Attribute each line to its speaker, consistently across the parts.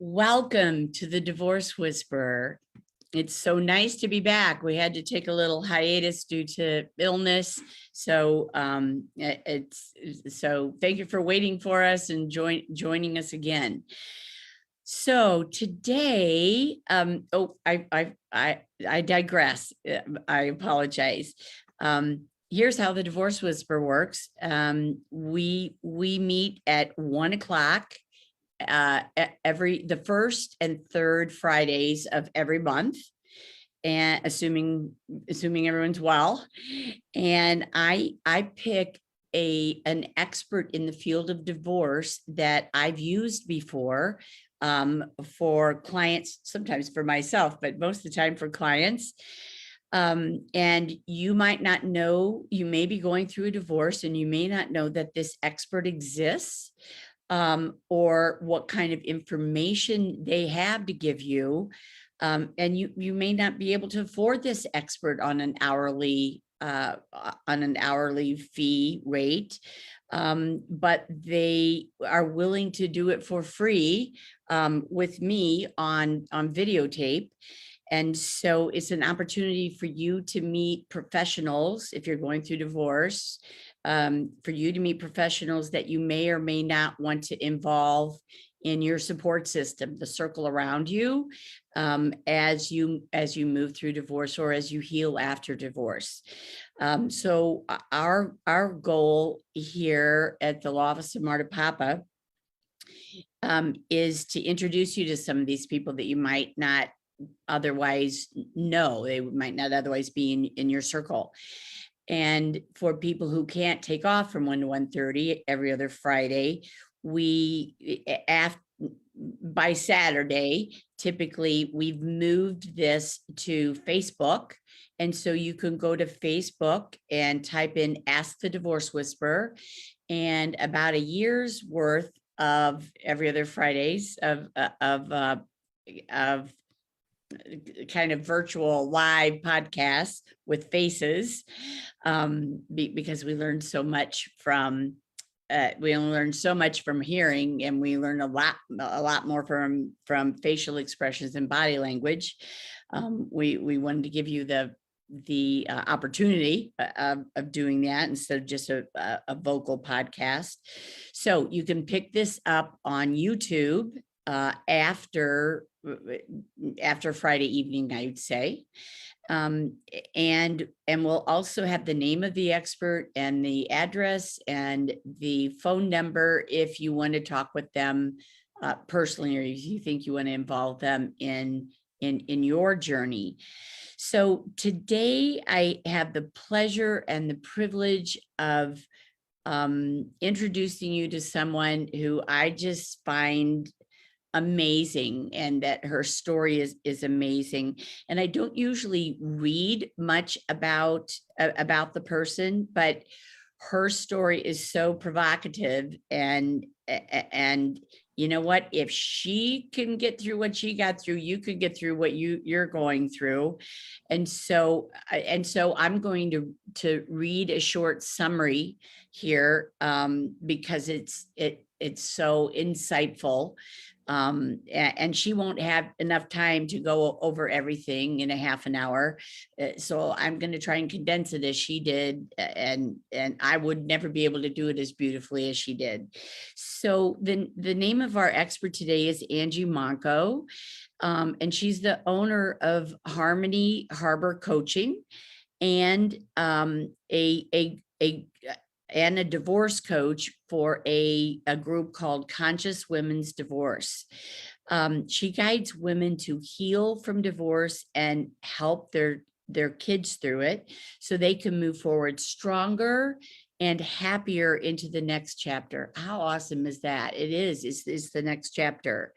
Speaker 1: Welcome to the Divorce Whisperer. It's so nice to be back. We had to take a little hiatus due to illness. So thank you for waiting for us and joining us again. So today, I digress. I apologize. Here's how the Divorce Whisperer works. We meet at 1 o'clock the first and third Fridays of every month, and assuming everyone's well. And I pick an expert in the field of divorce that I've used before for clients, sometimes for myself, but most of the time for clients. And you might not know, you may be going through a divorce and you may not know that this expert exists. Or what kind of information they have to give you. And you may not be able to afford this expert on an hourly fee rate, but they are willing to do it for free with me on videotape. And so it's an opportunity for you to meet professionals if you're going through divorce, for you to meet professionals that you may or may not want to involve in your support system, the circle around you, as you move through divorce or as you heal after divorce. So our goal here at the Law Office of Marta Papa is to introduce you to some of these people that you might not otherwise know. They might not otherwise be in your circle. And for people who can't take off from 1 to 1:30 every other Friday, by Saturday, typically we've moved this to Facebook. And so you can go to Facebook and type in Ask the Divorce Whisperer, and about a year's worth of every other Fridays of kind of virtual live podcasts with faces, because we learned so much from hearing, and we learn a lot more from facial expressions and body language. We wanted to give you the opportunity of doing that instead of just a vocal podcast. So you can pick this up on YouTube after Friday evening, I would say. And we'll also have the name of the expert and the address and the phone number if you want to talk with them personally, or if you think you want to involve them in your journey. So today I have the pleasure and the privilege of introducing you to someone who I just find amazing, and that her story is amazing. And I don't usually read much about the person, but her story is so provocative, and you know what, if she can get through what she got through, you could get through what you're going through. And so I'm going to read a short summary here, because it's so insightful. And she won't have enough time to go over everything in a half an hour. So I'm going to try and condense it as she did. And I would never be able to do it as beautifully as she did. So the name of our expert today is Angie Monko. And she's the owner of Harmony Harbor Coaching, and a divorce coach for a group called Conscious Women's Divorce. She guides women to heal from divorce and help their kids through it so they can move forward stronger and happier into the next chapter. How awesome is that? It's the next chapter.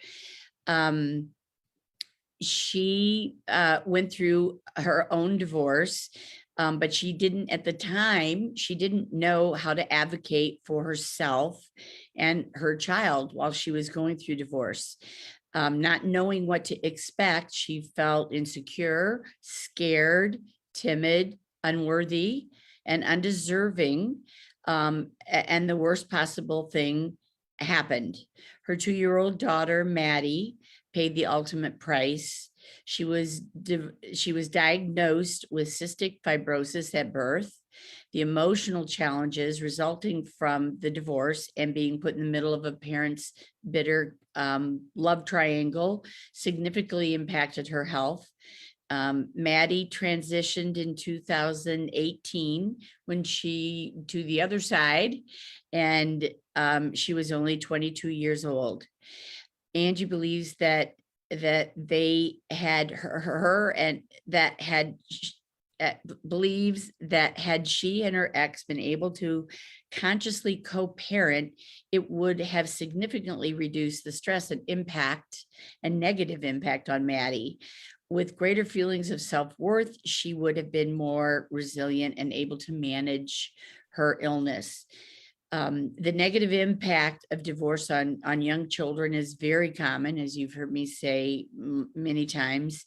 Speaker 1: She went through her own divorce. But she didn't, at the time, she didn't know how to advocate for herself and her child while she was going through divorce. Not knowing what to expect, she felt insecure, scared, timid, unworthy, and undeserving. And the worst possible thing happened. Her 2-year-old daughter, Maddie, paid the ultimate price. She was diagnosed with cystic fibrosis at birth. The emotional challenges resulting from the divorce and being put in the middle of a parent's bitter love triangle significantly impacted her health. Maddie transitioned in 2018 when to the other side, and she was only 22 years old. Angie believes that they had her and that had believes that had she and her ex been able to consciously co-parent, it would have significantly reduced the stress and impact and negative impact on Maddie. With greater feelings of self-worth, she would have been more resilient and able to manage her illness. The negative impact of divorce on young children is very common, as you've heard me say many times.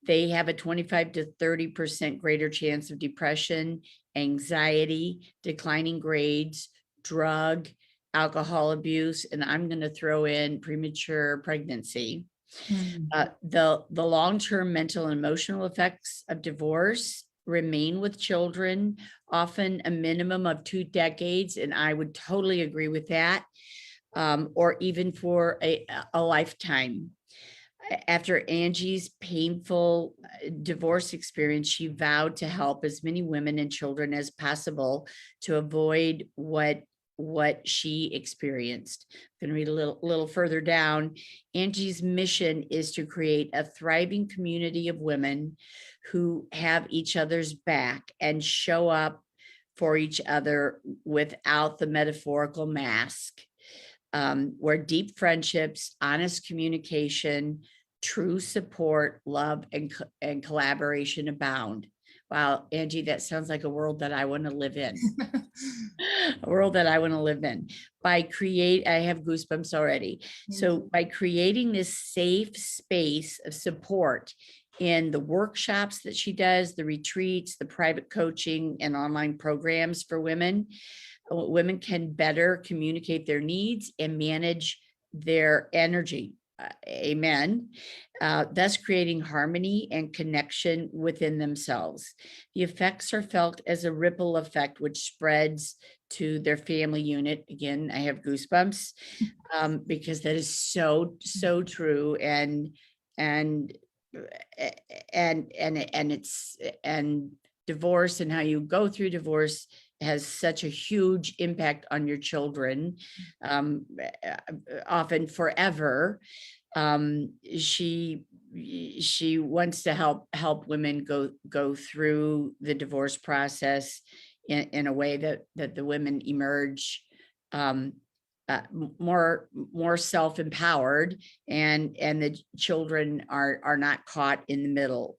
Speaker 1: They have a 25 to 30% greater chance of depression, anxiety, declining grades, drug, alcohol abuse, and I'm going to throw in premature pregnancy. The long-term mental and emotional effects of divorce remain with children, often a minimum of 2 decades, and I would totally agree with that, or even for a lifetime. After Angie's painful divorce experience, she vowed to help as many women and children as possible to avoid what she experienced. I'm going to read a little further down. Angie's mission is to create a thriving community of women who have each other's back and show up for each other without the metaphorical mask, where deep friendships, honest communication, true support, love, and collaboration abound. Wow, Angie, that sounds like a world that I want to live in. A world that I want to live in. I have goosebumps already. So by creating this safe space of support in the workshops that she does, the retreats, the private coaching and online programs for women can better communicate their needs and manage their energy. Amen. Thus creating harmony and connection within themselves. The effects are felt as a ripple effect, which spreads to their family unit. Again, I have goosebumps because that is so true, and divorce and how you go through divorce has such a huge impact on your children, often forever. She wants to help women go through the divorce process in a way that the women emerge more self-empowered, and the children are not caught in the middle.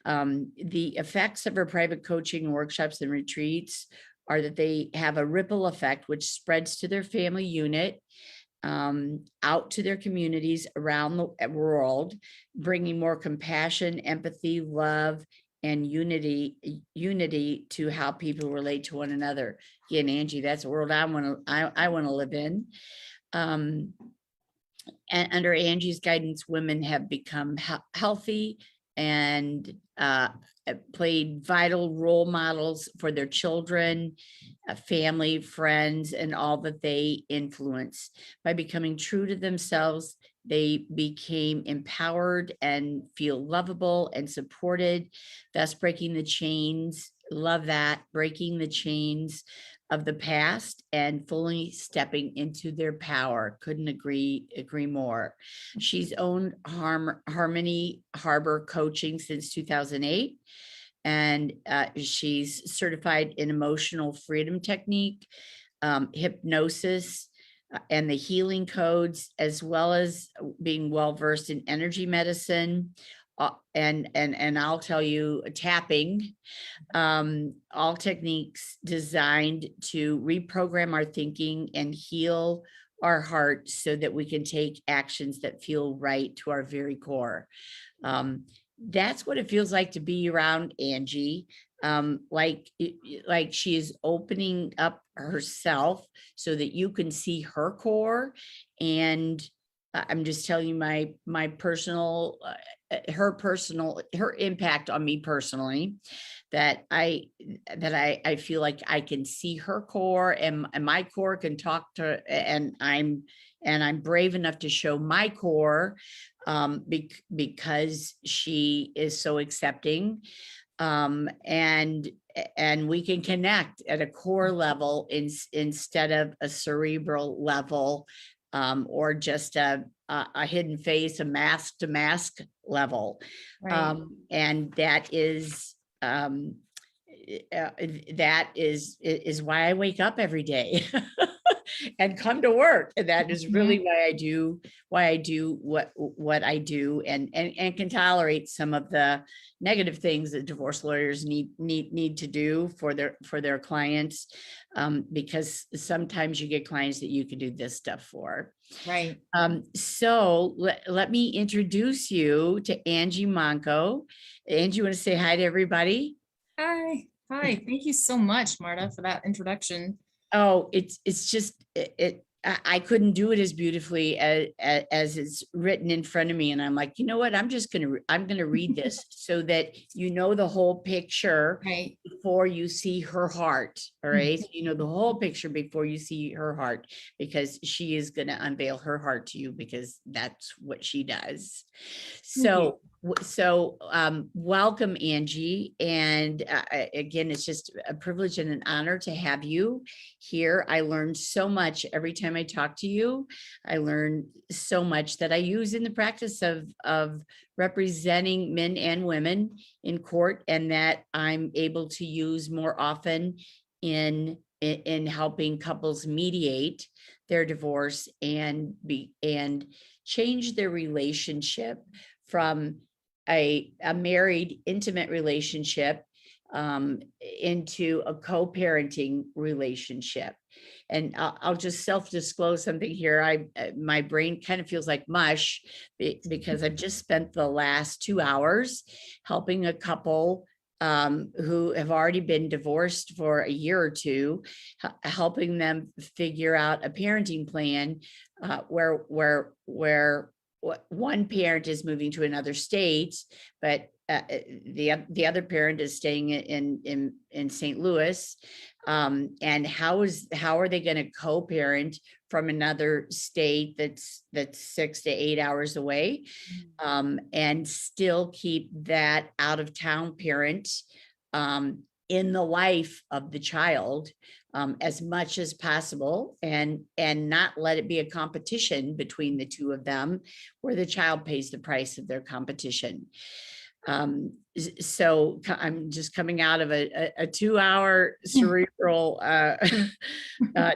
Speaker 1: The effects of her private coaching workshops and retreats are that they have a ripple effect, which spreads to their family unit, out to their communities around the world, bringing more compassion, empathy, love, and unity to how people relate to one another. Again, Angie, that's a world I want to live in. And under Angie's guidance, women have become healthy and played vital role models for their children, family, friends, and all that they influence. By becoming true to themselves, they became empowered and feel lovable and supported, thus breaking the chains. Love that, breaking the chains of the past and fully stepping into their power. Couldn't agree more. She's owned Harmony Harbor Coaching since 2008. And she's certified in emotional freedom technique, hypnosis, and the healing codes, as well as being well-versed in energy medicine, and I'll tell you, tapping, all techniques designed to reprogram our thinking and heal our heart so that we can take actions that feel right to our very core. that's what it feels like to be around Angie. Like she is opening up herself so that you can see her core. And I'm just telling you my personal, her impact on me personally, that I feel like I can see her core, and my core can talk to, and I'm brave enough to show my core, because she is so accepting, and we can connect at a core level instead of a cerebral level, or just a hidden face, a mask to mask level.
Speaker 2: Right.
Speaker 1: And that is, that is why I wake up every day and come to work. And that is really why I do what I do, and can tolerate some of the negative things that divorce lawyers need to do for their clients, because sometimes you get clients that you can do this stuff for.
Speaker 2: Right.
Speaker 1: So let me introduce you to Angie Monko. Angie, you want to say hi to everybody?
Speaker 2: Hi. Hi. Thank you so much, Marta, for that introduction.
Speaker 1: Oh, it's just I couldn't do it as beautifully as it's written in front of me, and I'm like, you know what? I'm gonna read this so that you know the whole picture
Speaker 2: Right.
Speaker 1: before you see her heart. All right, so you know the whole picture before you see her heart, because she is gonna unveil her heart to you, because that's what she does.
Speaker 2: Thank you.
Speaker 1: So welcome, Angie, and again, it's just a privilege and an honor to have you here. I learned so much every time I talk to you. I learn so much that I use in the practice of representing men and women in court, and that I'm able to use more often in helping couples mediate their divorce and change their relationship from a married intimate relationship, into a co-parenting relationship. And I'll just self-disclose something here. My brain kind of feels like mush, because I've just spent the last 2 hours helping a couple, who have already been divorced for a year or two, helping them figure out a parenting plan, where one parent is moving to another state, but the other parent is staying in St. Louis, and how are they going to co-parent from another state that's 6 to 8 hours away, and still keep that out of town parent, in the life of the child, as much as possible, and not let it be a competition between the two of them, where the child pays the price of their competition. So I'm just coming out of a 2-hour cerebral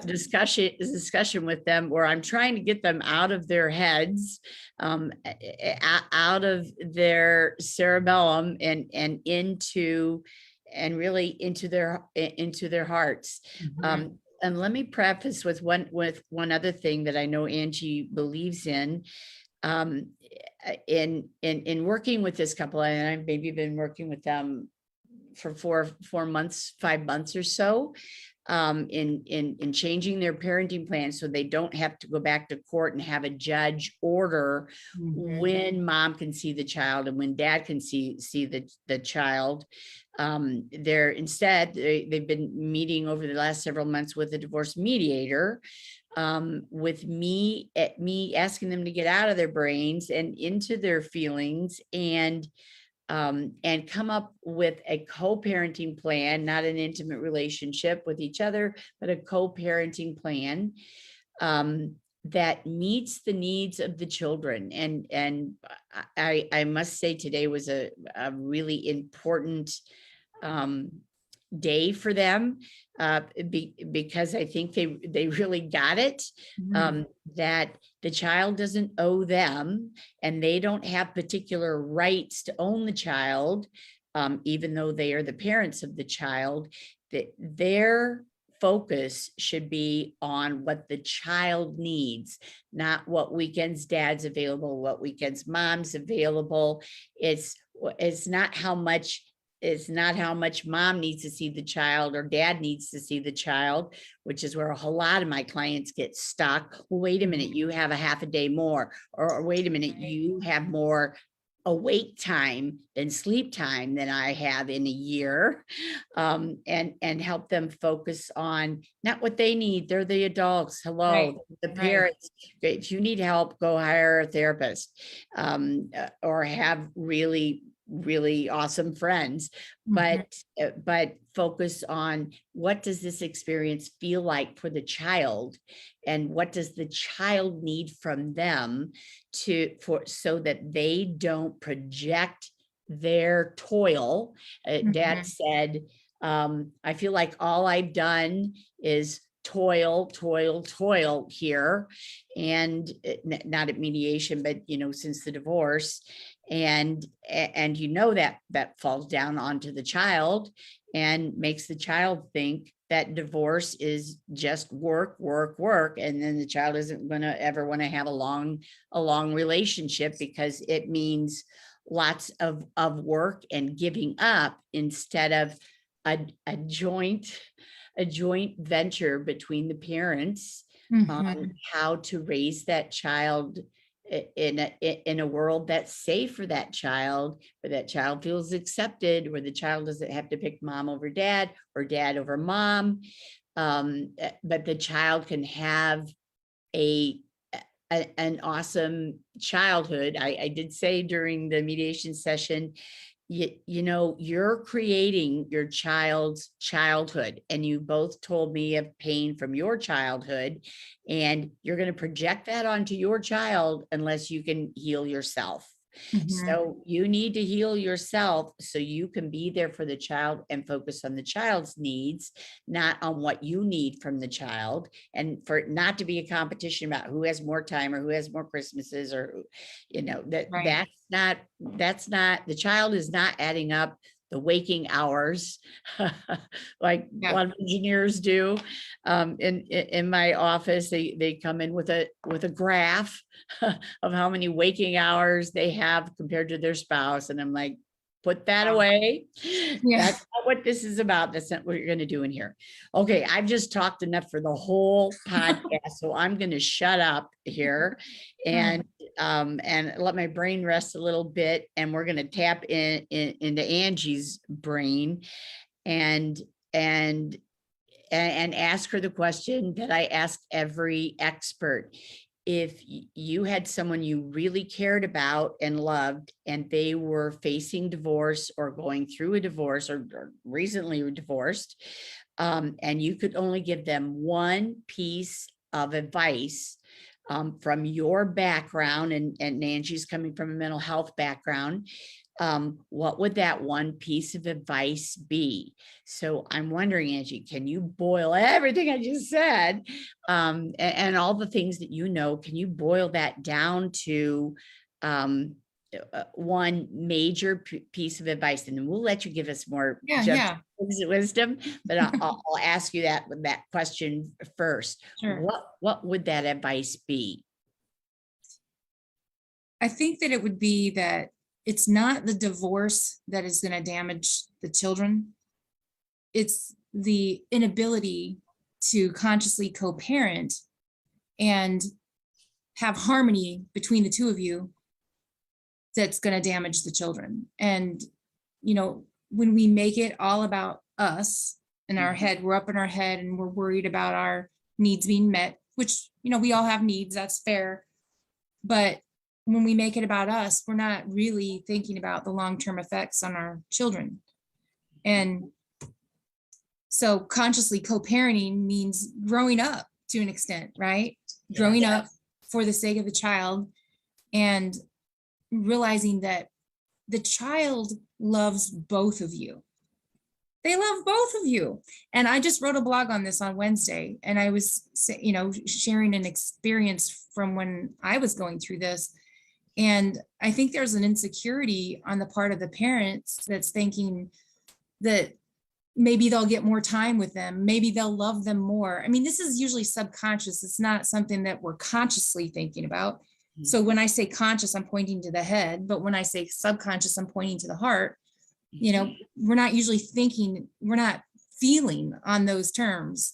Speaker 1: discussion with them, where I'm trying to get them out of their heads, out of their cerebellum, and into, and really into their hearts. And let me preface with one other thing that I know Angie believes in. In working with this couple, and I've maybe been working with them for 4 months, 5 months or so, in changing their parenting plan, so they don't have to go back to court and have a judge order when mom can see the child and when dad can see the child. They've been meeting over the last several months with a divorce mediator, with me asking them to get out of their brains and into their feelings, and come up with a co-parenting plan, not an intimate relationship with each other, but a co-parenting plan, that meets the needs of the children. And I must say, today was a really important day for them, because I think they really got it, that the child doesn't owe them, and they don't have particular rights to own the child, even though they are the parents of the child. That their focus should be on what the child needs, not what weekends dad's available, what weekends mom's available. It's not how much mom needs to see the child or dad needs to see the child, which is where a whole lot of my clients get stuck. Well, wait a minute, you have a half a day more, or wait a minute, you have more awake time than sleep time than I have in a year, and help them focus on not what they need. They're the adults. Hello,
Speaker 2: Right.
Speaker 1: the
Speaker 2: Right.
Speaker 1: parents. If you need help, go hire a therapist, or have really awesome friends,
Speaker 2: Mhm.
Speaker 1: but focus on what does this experience feel like for the child, and what does the child need from them so that they don't project their toil. Dad
Speaker 2: Mhm.
Speaker 1: said, I feel like all I've done is toil here, and not at mediation, but since the divorce, and that falls down onto the child and makes the child think that divorce is just work, and then the child isn't going to ever want to have a long relationship, because it means lots of work and giving up, instead of a joint venture between the parents on
Speaker 2: Mhm.
Speaker 1: how to raise that child in a world that's safe for that child, where that child feels accepted, where the child doesn't have to pick mom over dad or dad over mom, but the child can have an awesome childhood. I did say during the mediation session, you're creating your child's childhood, and you both told me of pain from your childhood, and you're going to project that onto your child unless you can heal yourself.
Speaker 2: Mhm.
Speaker 1: So you need to heal yourself so you can be there for the child and focus on the child's needs, not on what you need from the child, and for it not to be a competition about who has more time or who has more Christmases, or
Speaker 2: Right.
Speaker 1: that's not, the child is not adding up the waking hours like a
Speaker 2: Yeah.
Speaker 1: lot of engineers do. In my office, they come in with a graph of how many waking hours they have compared to their spouse, and I'm like, put that
Speaker 2: Wow.
Speaker 1: away.
Speaker 2: Yeah.
Speaker 1: That's not what this is about. That's not what you're going to do in here. Okay, I've just talked enough for the whole podcast, so I'm going to shut up here and let my brain rest a little bit, and we're going to tap into Angie's brain, and and ask her the question that I ask every expert. If you had someone you really cared about and loved, and they were facing divorce or going through a divorce, or recently were divorced, and you could only give them one piece of advice, from your background, and Angie's coming from a mental health background, what would that one piece of advice be? So I'm wondering, Angie, can you boil everything I just said, and all the things that can you boil that down to one major piece of advice? And then we'll let you give us more
Speaker 2: Yeah.
Speaker 1: just
Speaker 2: Yeah.
Speaker 1: wisdom, but I'll ask you that question first.
Speaker 2: Sure.
Speaker 1: What would that advice be?
Speaker 2: I think that it would be that it's not the divorce that is going to damage the children. It's the inability to consciously co-parent and have harmony between the two of you that's going to damage the children. And, when we make it all about us in our head, we're up in our head and we're worried about our needs being met, which, we all have needs, that's fair. But when we make it about us, we're not really thinking about the long-term effects on our children. And so consciously co-parenting means growing up to an extent, right?
Speaker 1: Yeah.
Speaker 2: Growing up for the sake of the child, and realizing that the child loves both of you. They love both of you. And I just wrote a blog on this on Wednesday, and I was, sharing an experience from when I was going through this. And I think there's an insecurity on the part of the parents that's thinking that, maybe they'll get more time with them. Maybe they'll love them more. I mean, this is usually subconscious. It's not something that we're consciously thinking about. So when I say conscious, I'm pointing to the head, but when I say subconscious, I'm pointing to the heart. You know, we're not usually thinking, we're not feeling on those terms.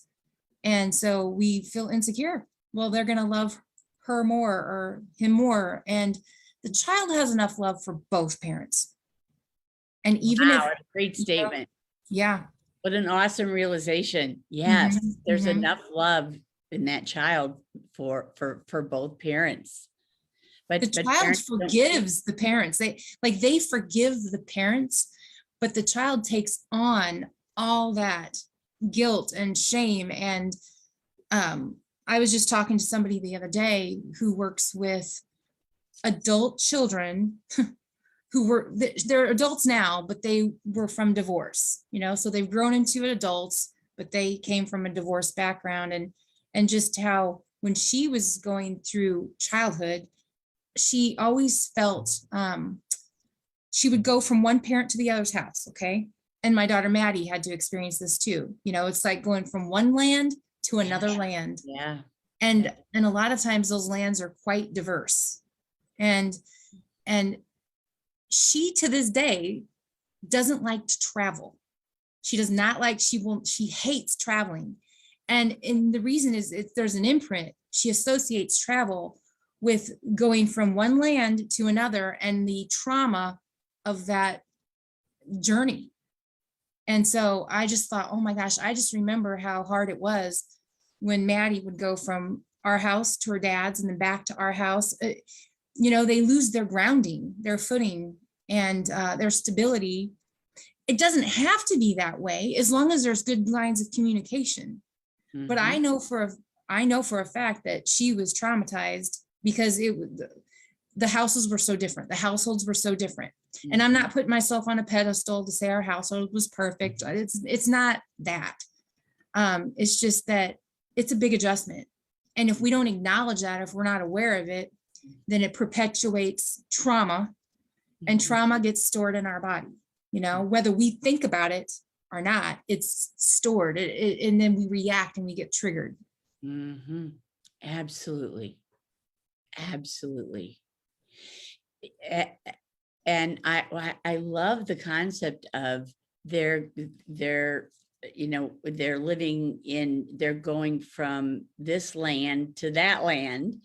Speaker 2: And so we feel insecure. Well, they're going to love her more or him more. And the child has enough love for both parents. And even
Speaker 1: Wow,
Speaker 2: if,
Speaker 1: a great
Speaker 2: you know,
Speaker 1: statement.
Speaker 2: yeah.
Speaker 1: What an awesome realization. Yes, there's
Speaker 2: Mhm.
Speaker 1: enough love in that child for both parents.
Speaker 2: The
Speaker 1: But
Speaker 2: child
Speaker 1: parents don't see.
Speaker 2: forgives the parents. They forgive the parents, but the child takes on all that guilt and shame. And I was just talking to somebody the other day who works with adult children who were, they're adults now, but they were from divorce, you know, so they've grown into adults, but they came from a divorce background. And just how when she was going through childhood, she always felt she would go from one parent to the other's house. Okay. And my daughter Maddie had to experience this too. You know, it's like going from one land to another land.
Speaker 1: Yeah.
Speaker 2: And a lot of times those lands are quite diverse. And she to this day doesn't like to travel. She does not like, she hates traveling. And the reason is there's an imprint. She associates travel with going from one land to another and the trauma of that journey. And so I just thought, oh my gosh, I just remember how hard it was when Maddie would go from our house to her dad's and then back to our house. You know, they lose their grounding, their footing, and their stability. It doesn't have to be that way as long as there's good lines of communication. But I know for a fact that she was traumatized because the houses were so different. The households were so different. And I'm not putting myself on a pedestal to say our household was perfect. It's not that. It's just that it's a big adjustment. And if we don't acknowledge that, if we're not aware of it, then it perpetuates trauma, and trauma gets stored in our body. You know, whether we think about it or not, it's stored, and then we react and we get triggered.
Speaker 1: Absolutely. Absolutely. And I love the concept of they're living in, they're going from this land to that land.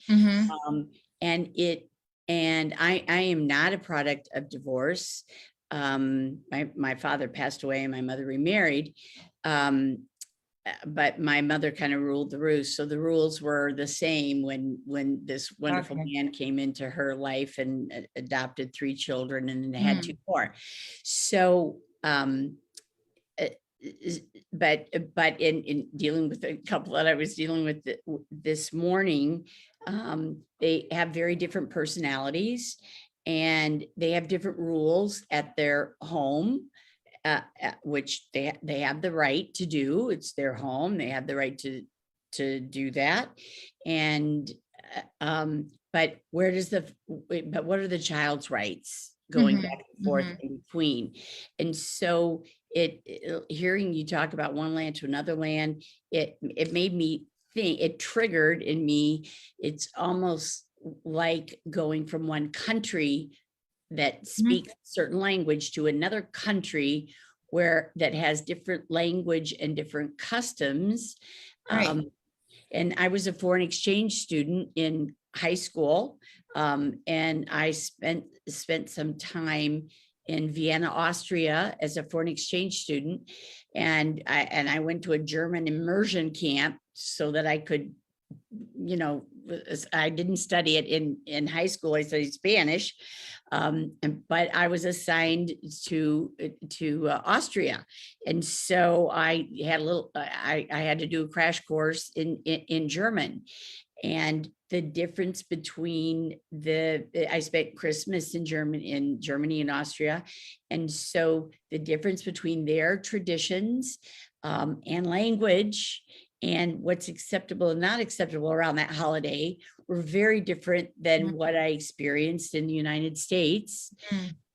Speaker 1: And I am not a product of divorce. My father passed away and my mother remarried. But my mother kind of ruled the roost. So the rules were the same when this wonderful man came into her life and adopted 3 children and had 2 more. So, but in dealing with a couple that I was dealing with this morning, they have very different personalities and they have different rules at their home. Which they have the right to do. It's their home. They have the right to do that. And but what are the child's rights going back and forth in between? And so hearing you talk about one land to another land, it made me think, it triggered in me. It's almost like going from one country that speaks certain language to another country that has different language and different customs.
Speaker 2: Right.
Speaker 1: And I was a foreign exchange student in high school. And I spent some time in Vienna, Austria as a foreign exchange student. And I went to a German immersion camp so that I could, I didn't study it in high school. I studied Spanish, but I was assigned to Austria, and so I had I had to do a crash course in German, and the difference between I spent Christmas in Germany and Austria, and so the difference between their traditions and language and what's acceptable and not acceptable around that holiday were very different than what I experienced in the United States.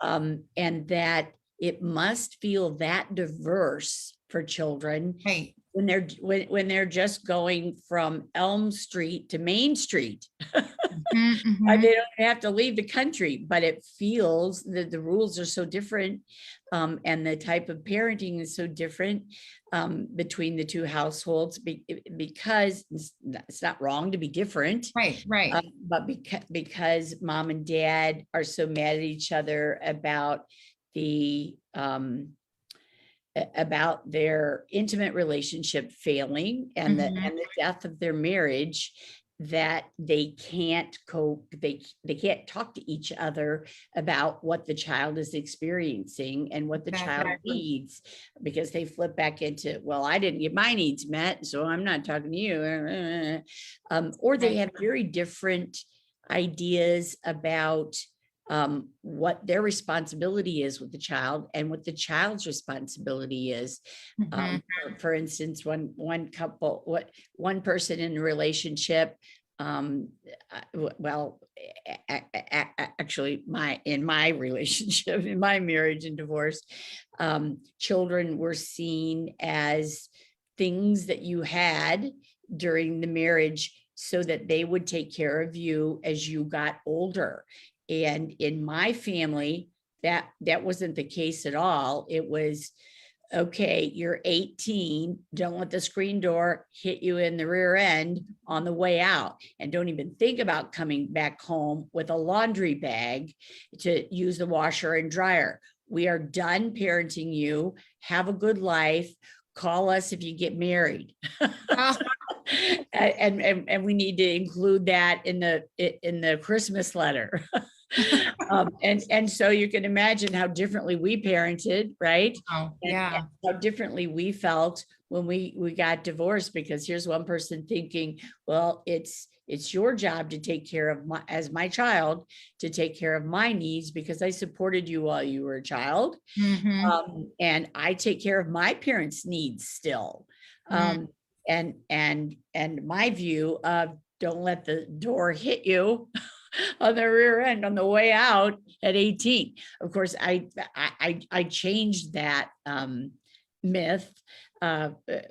Speaker 1: And that it must feel that diverse for children
Speaker 2: Right.
Speaker 1: when they're just going from Elm Street to Main Street.
Speaker 2: Mhm, mhm.
Speaker 1: They don't have to leave the country, but it feels that the rules are so different, and the type of parenting is so different, between the two households, because it's not wrong to be different,
Speaker 2: Right, right.
Speaker 1: but because mom and dad are so mad at each other about the about their intimate relationship failing and
Speaker 2: Mhm.
Speaker 1: the death of their marriage, that they can't cope, they can't talk to each other about what the child is experiencing and what the child
Speaker 2: Exactly.
Speaker 1: needs, because they flip back into, well, I didn't get my needs met, so I'm not talking to you. Or they
Speaker 2: Right.
Speaker 1: have very different ideas about what their responsibility is with the child and what the child's responsibility is.
Speaker 2: Mhm.
Speaker 1: For instance, one couple, one person in a relationship, well, actually, in my relationship, in my marriage and divorce, children were seen as things that you had during the marriage so that they would take care of you as you got older. And in my family, that wasn't the case at all. It was, okay, you're 18, don't let the screen door hit you in the rear end on the way out. And don't even think about coming back home with a laundry bag to use the washer and dryer. We are done parenting you. Have a good life. Call us if you get married.
Speaker 2: Oh,
Speaker 1: And we need to include that in the Christmas letter. And so you can imagine how differently we parented, right?
Speaker 2: wow.
Speaker 1: And
Speaker 2: Yeah.
Speaker 1: how differently we felt when we got divorced, because here's one person thinking, well, it's your job to take care of my child, to take care of my needs because I supported you while you were a child.
Speaker 2: Mhm.
Speaker 1: And I take care of my parents' needs still.
Speaker 2: Mm.
Speaker 1: Um, and my view of, don't let the door hit you on the rear end on the way out at 18. Of course, I changed that myth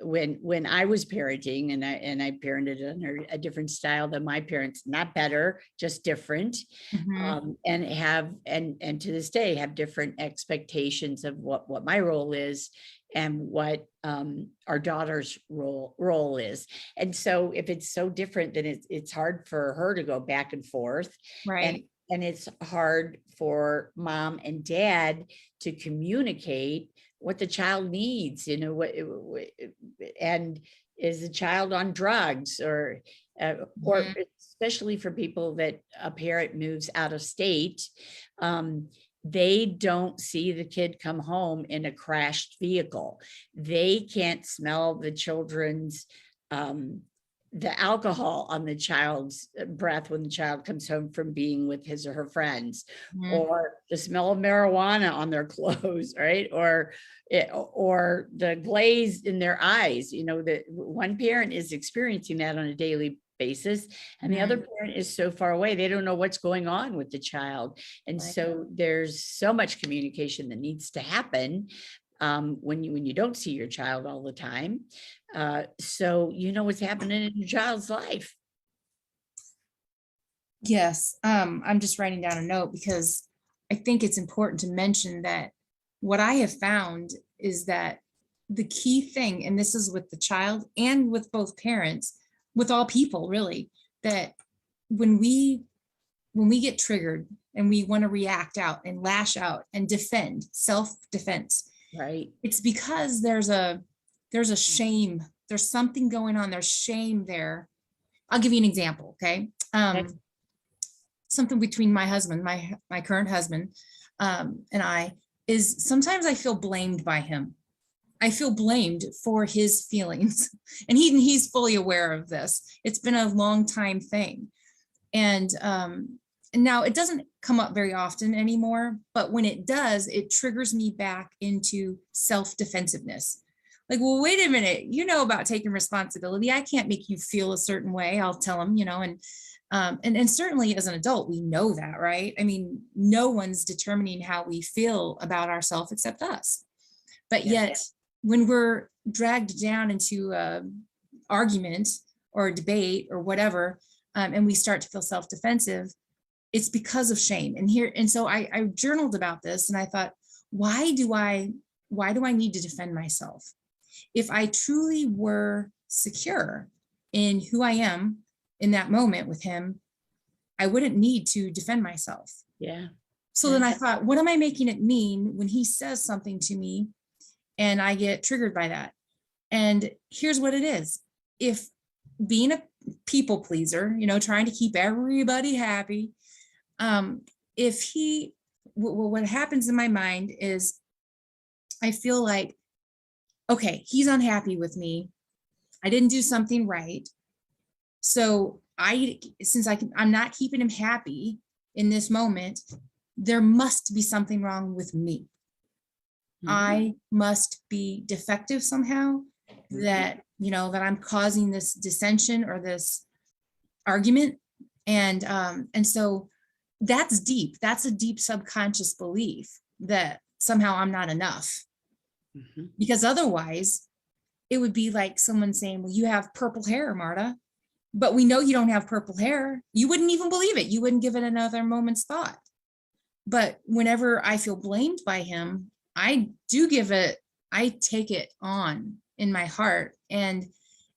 Speaker 1: when I was parenting, and I parented under a different style than my parents, not better, just different.
Speaker 2: Mhm.
Speaker 1: And to this day have different expectations of what my role is and what our daughter's role is. And so if it's so different, then it's hard for her to go back and forth, and
Speaker 2: Right.
Speaker 1: and it's hard for mom and dad to communicate what the child needs, and is the child on drugs, or
Speaker 2: Mhm.
Speaker 1: especially for people that a parent moves out of state, um, they don't see the kid come home in a crashed vehicle. They can't smell the alcohol on the child's breath when the child comes home from being with his or her friends,
Speaker 2: Mhm.
Speaker 1: or the smell of marijuana on their clothes, right? Or the glaze in their eyes. That one parent is experiencing that on a daily basis, and the other
Speaker 2: Mhm.
Speaker 1: parent is so far away, they don't know what's going on with the child. And
Speaker 2: Right.
Speaker 1: so there's so much communication that needs to happen when you don't see your child all the time. So you know what's happening in your child's life.
Speaker 2: Yes. I'm just writing down a note because I think it's important to mention that what I have found is that the key thing, and this is with the child and with both parents, with all people really, that when we when we get triggered and we want to react out and lash out and defend, self-defense,
Speaker 1: Right.
Speaker 2: it's because there's a shame. There's something going on. There's shame there. I'll give you an example, okay?
Speaker 1: Okay.
Speaker 2: Something between my husband, my current husband, and I, is sometimes I feel blamed by him. I feel blamed for his feelings, and he's fully aware of this. It's been a long time thing, and now it doesn't come up very often anymore. But when it does, it triggers me back into self defensiveness. Like, well, wait a minute, you know about taking responsibility. I can't make you feel a certain way. I'll tell him, and certainly as an adult, we know that, right? I mean, no one's determining how we feel about ourselves except us. But
Speaker 1: Yeah.
Speaker 2: yet when we're dragged down into a argument or a debate or whatever, and we start to feel self-defensive, it's because of shame. And so I journaled about this, and I thought, why do I need to defend myself? If I truly were secure in who I am in that moment with him, I wouldn't need to defend myself.
Speaker 1: Yeah.
Speaker 2: So then I thought, what am I making it mean when he says something to me and I get triggered by that? And here's what it is. If being a people pleaser, trying to keep everybody happy, what happens in my mind is I feel like, okay, he's unhappy with me. I didn't do something right. So I'm not keeping him happy in this moment, there must be something wrong with me. I must be defective somehow, that I'm causing this dissension or this argument. And so that's deep. That's a deep subconscious belief that somehow I'm not enough. Because otherwise it would be like someone saying, well, you have purple hair, Marta, but we know you don't have purple hair. You wouldn't even believe it. You wouldn't give it another moment's thought. But whenever I feel blamed by him, I take it on in my heart. And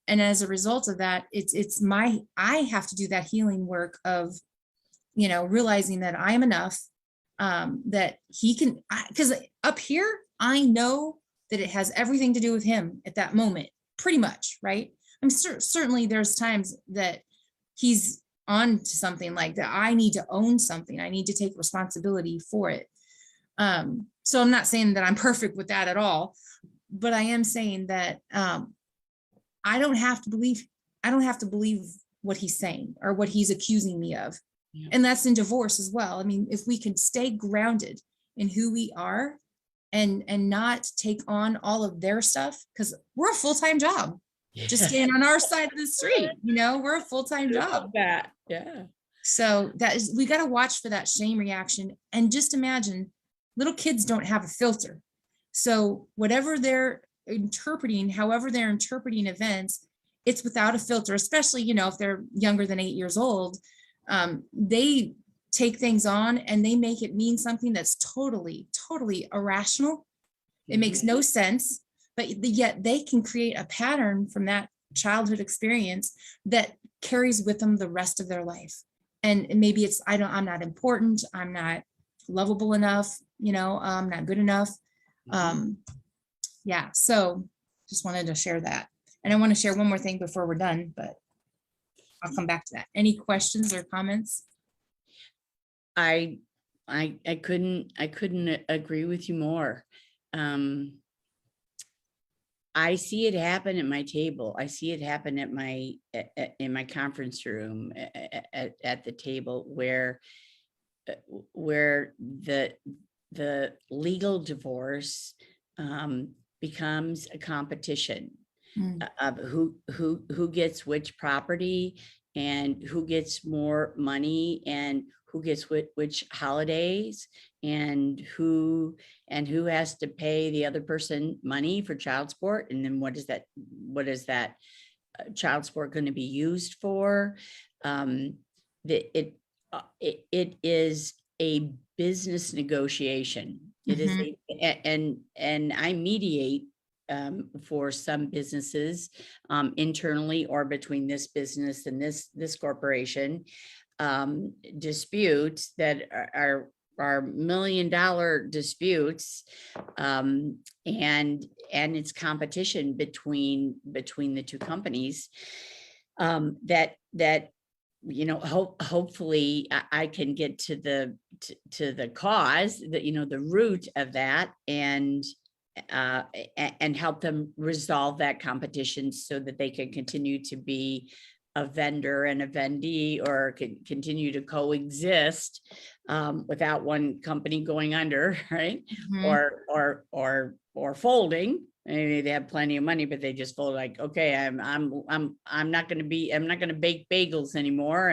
Speaker 2: as a result of that, I have to do that healing work of, realizing that I am enough, that he can, because up here, I know that it has everything to do with him at that moment, pretty much, right? I'm certainly there's times that he's on to something like that. I need to own something. I need to take responsibility for it. So I'm not saying that I'm perfect with that at all, but I am saying that I don't have to believe what he's saying or what he's accusing me of. Yeah. And that's in divorce as well. I mean, if we can stay grounded in who we are and not take on all of their stuff, because we're a full-time job. Yeah. Just staying on our side of the street, we're a full-time job.
Speaker 1: That. Yeah.
Speaker 2: So we got to watch for that shame reaction. And just imagine, little kids don't have a filter. So whatever they're interpreting, however they're interpreting events, it's without a filter, especially, if they're younger than 8 years old. They take things on and they make it mean something that's totally, totally irrational. It makes no sense, but yet they can create a pattern from that childhood experience that carries with them the rest of their life. And maybe it's, I'm not important. I'm not lovable enough. I'm not good enough. Yeah. So just wanted to share that. And I want to share one more thing before we're done, but I'll come back to that. Any questions or comments?
Speaker 1: I couldn't agree with you more. I see it happen at my table. I see it happen at in my conference room at the table where the legal divorce becomes a competition of who gets which property and who gets more money and who gets which holidays and who has to pay the other person money for child support. And then what is that child support going to be used for? It is a business negotiation. It is and I mediate for some businesses internally or between this business and this corporation, disputes that are $1 million disputes, and it's competition between the two companies, that hopefully I can get to the cause, that the root of that, and help them resolve that competition so that they can continue to be a vendor and a vendee, or can continue to coexist without one company going under, right? Or folding. Maybe they have plenty of money, but they just fold, like, okay, I'm not going to bake bagels anymore,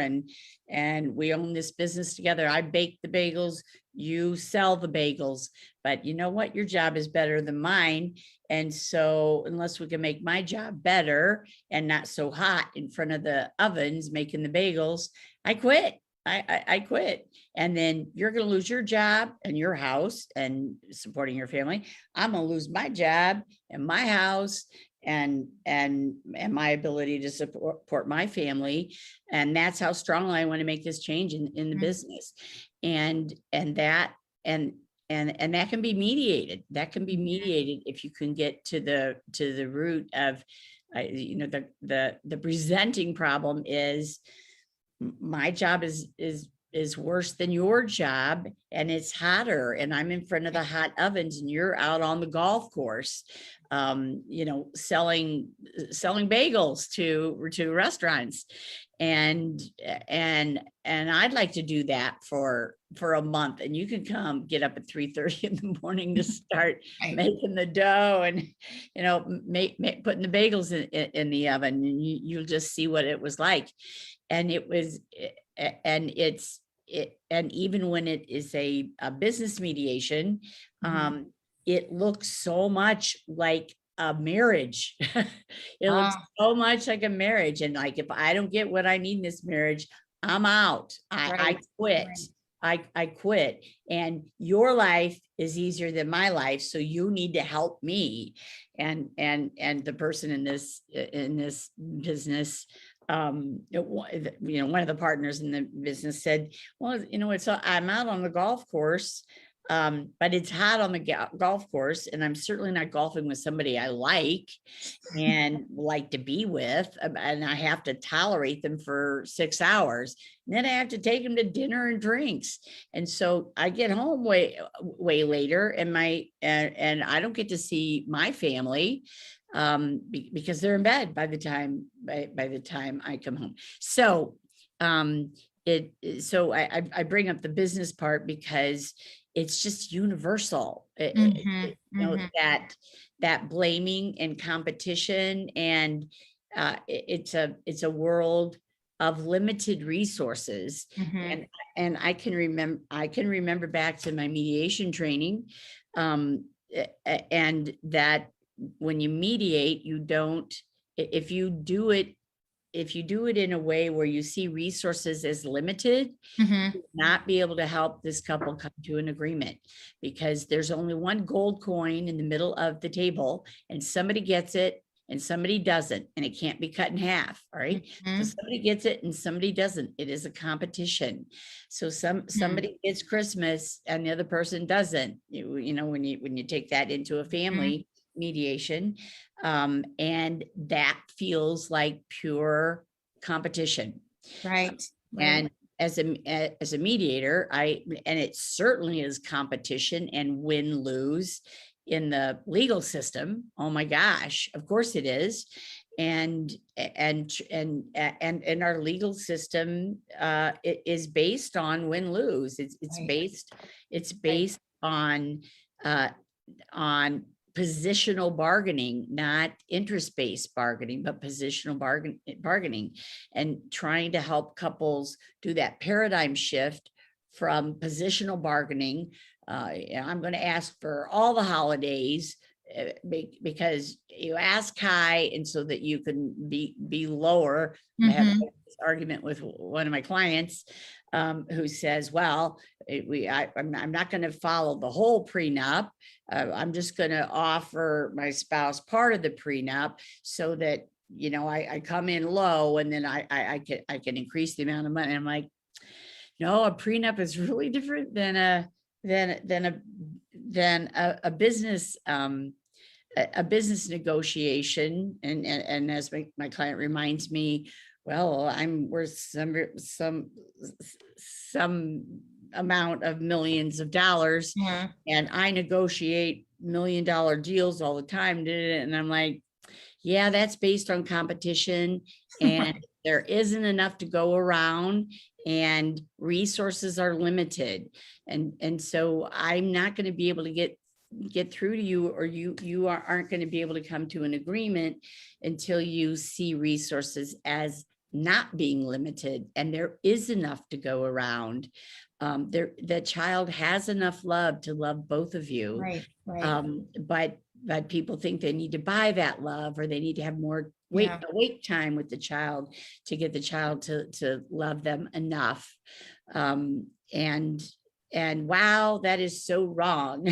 Speaker 1: and we own this business together. I bake the bagels, you sell the bagels, but you know what? Your job is better than mine. And so unless we can make my job better and not so hot in front of the ovens making the bagels, I quit. I quit. And then you're going to lose your job and your house and supporting your family. I'm going to lose my job and my house and my ability to support my family. And that's how strongly I want to make this change in the business. And that can be mediated. That can be mediated if you can get to the root of, the presenting problem is my job is worse than your job, and it's hotter, and I'm in front of the hot ovens and you're out on the golf course, selling bagels to restaurants. And I'd like to do that for a month, and you can come get up at 3:30 in the morning to start making the dough and, putting the bagels in the oven, and you'll just see what it was like. And and even when it is a business mediation, it looks so much like a marriage. It looks so much like a marriage. And like, if I don't get what I need in this marriage, I'm out. I quit. I quit. And your life is easier than my life. So you need to help me. And the person in this business, one of the partners in the business said, well, I'm out on the golf course, but it's hot on the golf course, and I'm certainly not golfing with somebody I like and like to be with, and I have to tolerate them for 6 hours. And then I have to take them to dinner and drinks. And so I get home way later, and I don't get to see my family because they're in bed by the time I come home. So I bring up the business part because it's just universal. That blaming and competition, and it's a world of limited resources. And I can remember back to my mediation training, and that when you mediate, if you do it in a way where you see resources as limited, not be able to help this couple come to an agreement, because there's only one gold coin in the middle of the table, and somebody gets it and somebody doesn't, and it can't be cut in half. All right. So somebody gets it and somebody doesn't. It is a competition. So somebody gets Christmas and the other person doesn't. When you take that into a family mediation, and that feels like pure competition.
Speaker 2: Right.
Speaker 1: And as a mediator, and it certainly is competition and win-lose in the legal system. Oh my gosh, of course it is. And our legal system it is based on win-lose. It's based on positional bargaining, not interest-based bargaining, but positional bargaining, and trying to help couples do that paradigm shift from positional bargaining. I'm going to ask for all the holidays because you ask high, and so that you can be lower. I had this argument with one of my clients who says, well, I'm not going to follow the whole prenup. I'm just going to offer my spouse part of the prenup so that, I come in low, and then I can increase the amount of money. I'm like, no, a prenup is really different than a business, a business negotiation. And as my client reminds me, well, I'm worth some amount of millions of dollars, and I negotiate $1 million deals all the time. And I'm like, yeah, that's based on competition, and there isn't enough to go around, and resources are limited. And so I'm not going to be able to get through to you, or you aren't going to be able to come to an agreement until you see resources as not being limited, and there is enough to go around. The child has enough love to love both of you.
Speaker 2: Right, right.
Speaker 1: But people think they need to buy that love, or they need to have more
Speaker 2: Yeah.
Speaker 1: wait time with the child to get the child to love them enough. And wow, that is so wrong.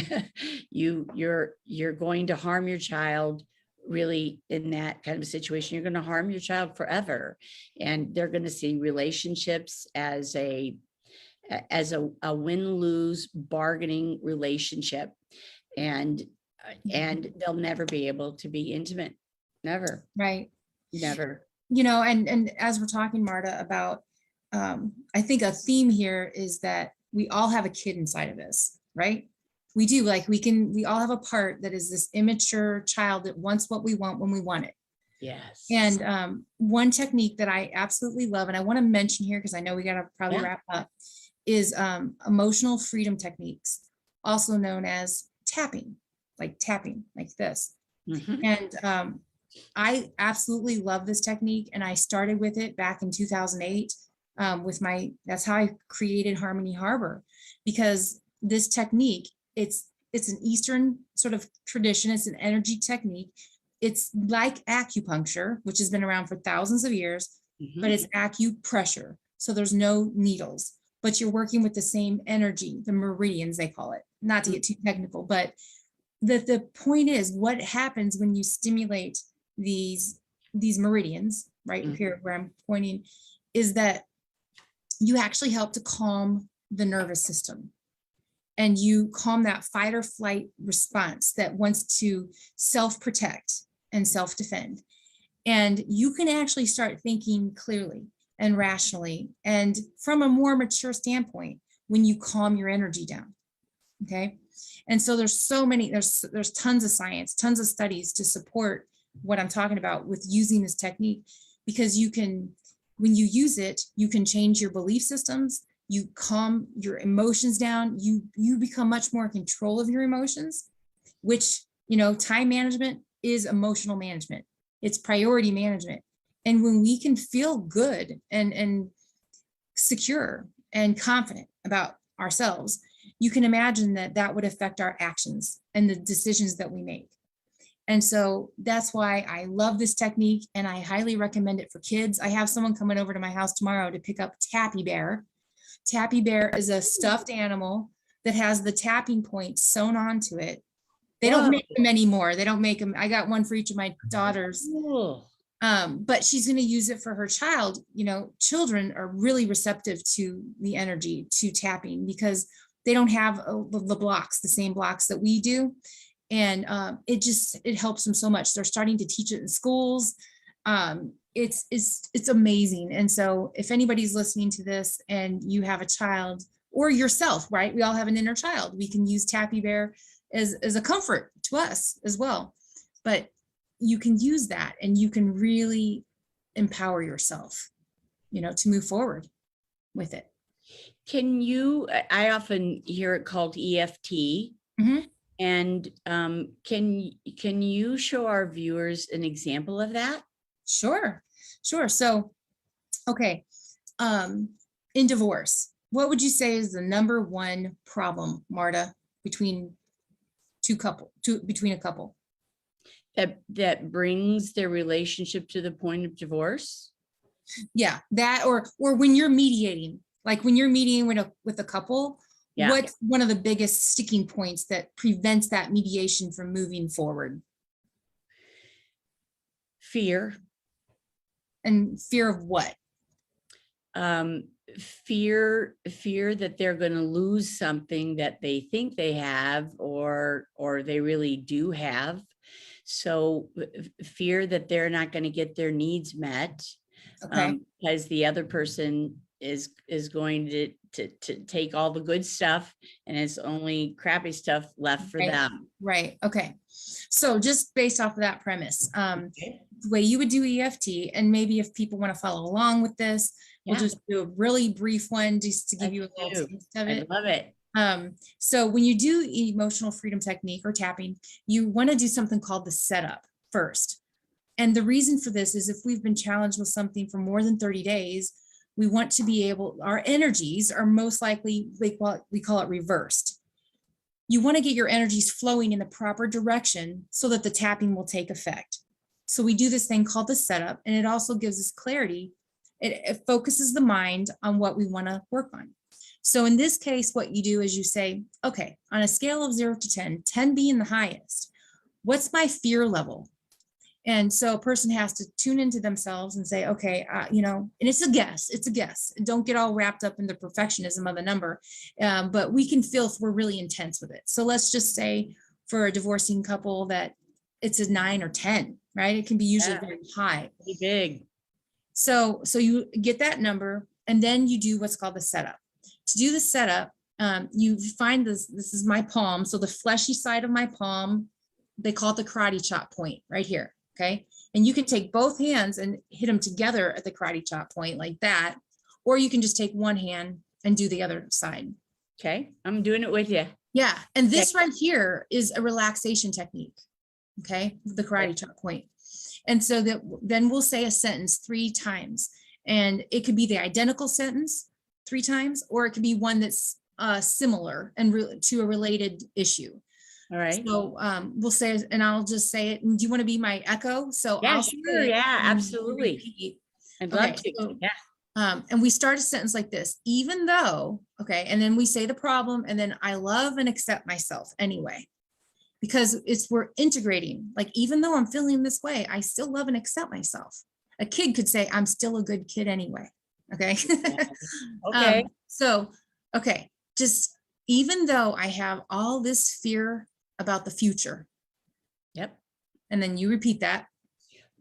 Speaker 1: You're going to harm your child. Really, in that kind of a situation, you're going to harm your child forever, and they're going to see relationships as a win-lose bargaining relationship, and they'll never be able to be intimate. Never.
Speaker 2: Right.
Speaker 1: Never.
Speaker 2: And as we're talking, Marta, about I think a theme here is that we all have a kid inside of us, right? We do. Like we all have a part that is this immature child that wants what we want when we want it.
Speaker 1: Yes.
Speaker 2: And one technique that I absolutely love, and I want to mention here because I know we got to probably wrap up, is emotional freedom techniques, also known as tapping like this. And I absolutely love this technique, and I started with it back in 2008 that's how I created Harmony Harbor, because this technique, it's an Eastern sort of tradition. It's an energy technique. It's like acupuncture, which has been around for thousands of years, but it's acupressure. So there's no needles, but you're working with the same energy, the meridians, they call it, not to get too technical, but the point is, what happens when you stimulate these meridians right here where I'm pointing, is that you actually help to calm the nervous system, and you calm that fight or flight response that wants to self-protect and self-defend. And you can actually start thinking clearly and rationally and from a more mature standpoint when you calm your energy down. Okay. And so there's tons of science, tons of studies to support what I'm talking about with using this technique, because when you use it, you can change your belief systems, you calm your emotions down, you become much more in control of your emotions, which, time management is emotional management. It's priority management. And when we can feel good and secure and confident about ourselves, you can imagine that would affect our actions and the decisions that we make. And so that's why I love this technique, and I highly recommend it for kids. I have someone coming over to my house tomorrow to pick up Tappy Bear. Tappy Bear is a stuffed animal that has the tapping point sewn onto it. They don't make them anymore. They don't make them. I got one for each of my daughters.
Speaker 1: Cool.
Speaker 2: But she's going to use it for her child. Children are really receptive to the energy, to tapping, because they don't have the same blocks that we do. And it helps them so much. They're starting to teach it in schools. It's amazing. And so if anybody's listening to this and you have a child, or yourself, right? We all have an inner child. We can use Tappy Bear as a comfort to us as well. But you can use that, and you can really empower yourself, to move forward with it.
Speaker 1: I often hear it called EFT. And can you show our viewers an example of that?
Speaker 2: Sure. So, okay. In divorce, what would you say is the number one problem, Marta, between a couple?
Speaker 1: That brings their relationship to the point of divorce?
Speaker 2: Yeah, that, or when you're mediating, like when you're mediating with a couple, what's one of the biggest sticking points that prevents that mediation from moving forward?
Speaker 1: Fear.
Speaker 2: And fear of what?
Speaker 1: Fear that they're going to lose something that they think they have, or they really do have. So fear that they're not going to get their needs met, because the other person is going to take all the good stuff, and it's only crappy stuff left for them.
Speaker 2: Right. Okay. So just based off of that premise, the way you would do EFT, and maybe if people want to follow along with this, we'll just do a really brief one just to give you a little taste of it.
Speaker 1: I love it.
Speaker 2: So when you do emotional freedom technique or tapping, you want to do something called the setup first. And the reason for this is if we've been challenged with something for more than 30 days, we want to be able, our energies are most likely, like what we call it reversed. You want to get your energies flowing in the proper direction so that the tapping will take effect. So we do this thing called the setup, and it also gives us clarity. It focuses the mind on what we want to work on. So in this case, what you do is you say, okay, on a scale of 0 to 10, 10 being the highest, what's my fear level? And so a person has to tune into themselves and say, okay, and it's a guess. Don't get all wrapped up in the perfectionism of the number, but we can feel if we're really intense with it. So let's just say for a divorcing couple that it's a 9 or 10, right? It can be usually very high.
Speaker 1: Pretty big.
Speaker 2: So you get that number, and then you do what's called the setup. To do the setup, you find this is my palm. So the fleshy side of my palm, they call it the karate chop point right here. Okay. And you can take both hands and hit them together at the karate chop point like that, or you can just take one hand and do the other side.
Speaker 1: Okay. I'm doing it with you.
Speaker 2: Yeah. And this right here is a relaxation technique. Okay. The karate chop point. And so then we'll say a sentence 3 times, and it could be the identical sentence 3 times, or it could be one that's similar and to a related issue.
Speaker 1: All right.
Speaker 2: So we'll say, and I'll just say it. Do you want to be my echo? So
Speaker 1: Yeah,
Speaker 2: I'll
Speaker 1: sure. Yeah, absolutely.
Speaker 2: repeat.
Speaker 1: I'd
Speaker 2: Okay,
Speaker 1: love to.
Speaker 2: so,
Speaker 1: Yeah.
Speaker 2: And we start a sentence like this, even though, okay, and then we say the problem, and then I love and accept myself anyway, because we're integrating, like, even though I'm feeling this way, I still love and accept myself. A kid could say, I'm still a good kid anyway. Okay.
Speaker 1: Okay.
Speaker 2: Okay, just even though I have all this fear about the future.
Speaker 1: Yep.
Speaker 2: And then you repeat that.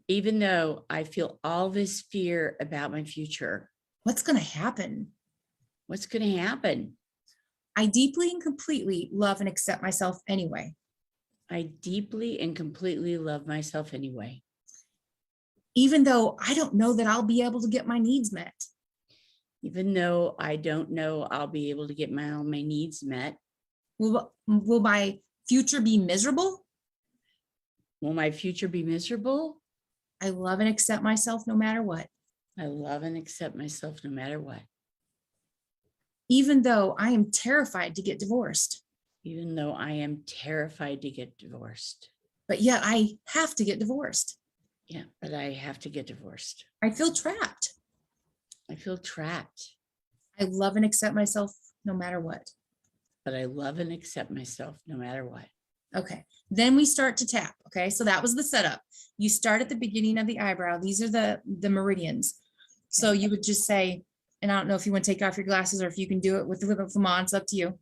Speaker 1: Even though I feel all this fear about my future,
Speaker 2: What's going to happen?
Speaker 1: what's going to happen?
Speaker 2: I deeply and completely love and accept myself anyway.
Speaker 1: I deeply and completely love myself anyway.
Speaker 2: Even though I don't know that I'll be able to get my needs met.
Speaker 1: Even though I don't know I'll be able to get all my needs met.
Speaker 2: Will my future be miserable?
Speaker 1: Will my future be miserable?
Speaker 2: I love and accept myself no matter what.
Speaker 1: I love and accept myself no matter what.
Speaker 2: Even though I am terrified to get divorced.
Speaker 1: Even though I am terrified to get divorced.
Speaker 2: But yet I have to get divorced.
Speaker 1: Yeah, but I have to get divorced.
Speaker 2: I feel trapped.
Speaker 1: I feel trapped.
Speaker 2: I love and accept myself no matter what.
Speaker 1: But I love and accept myself no matter what.
Speaker 2: Okay, then we start to tap. Okay, so that was the setup. You start at the beginning of the eyebrow. These are the meridians. So you would just say, and I don't know if you want to take off your glasses or if you can do it with them on, it's up to you.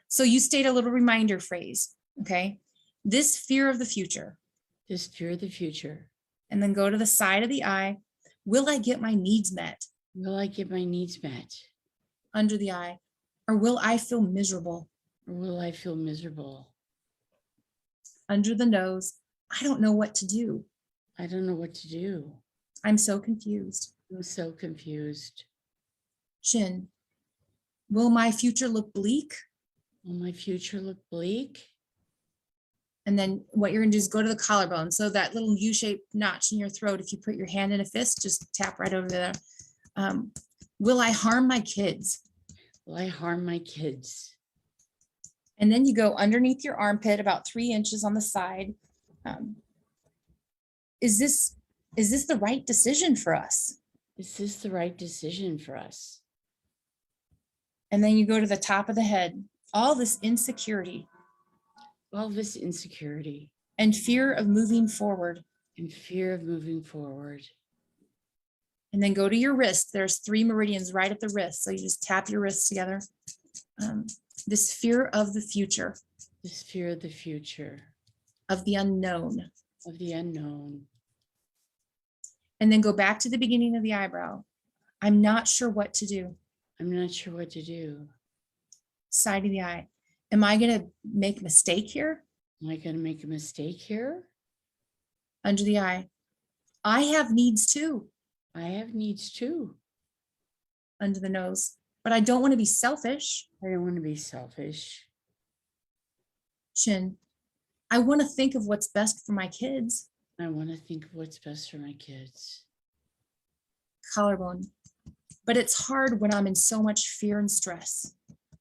Speaker 2: So you state a little reminder phrase. Okay, this fear of the future.
Speaker 1: This fear of the future.
Speaker 2: And then go to the side of the eye. Will I get my needs met?
Speaker 1: Will I get my needs met?
Speaker 2: Under the eye. Or will I feel miserable?
Speaker 1: Or will I feel miserable?
Speaker 2: Under the nose. I don't know what to do.
Speaker 1: I don't know what to do.
Speaker 2: I'm so confused.
Speaker 1: I'm so confused.
Speaker 2: Chin. Will my future look bleak?
Speaker 1: Will my future look bleak?
Speaker 2: And then what you're gonna do is go to the collarbone. So that little U-shaped notch in your throat, if you put your hand in a fist, just tap right over there. Will I harm my kids?
Speaker 1: Will I harm my kids?
Speaker 2: And then you go underneath your armpit about 3 inches on the side. Is this the right decision for us?
Speaker 1: Is this the right decision for us?
Speaker 2: And then you go to the top of the head. All this insecurity.
Speaker 1: All this insecurity.
Speaker 2: And fear of moving forward.
Speaker 1: And fear of moving forward.
Speaker 2: And then go to your wrist. There's 3 meridians right at the wrist. So you just tap your wrists together. This fear of the future.
Speaker 1: This fear of the future.
Speaker 2: Of the unknown.
Speaker 1: Of the unknown.
Speaker 2: And then go back to the beginning of the eyebrow. I'm not sure what to do.
Speaker 1: I'm not sure what to do.
Speaker 2: Side of the eye. Am I going to make a mistake here?
Speaker 1: Am I going to make a mistake here?
Speaker 2: Under the eye. I have needs too.
Speaker 1: I have needs too.
Speaker 2: Under the nose. But I don't want to be selfish.
Speaker 1: I don't want to be selfish.
Speaker 2: Chin. I want to think of what's best for my kids.
Speaker 1: I want to think of what's best for my kids.
Speaker 2: Collarbone. But it's hard when I'm in so much fear and stress.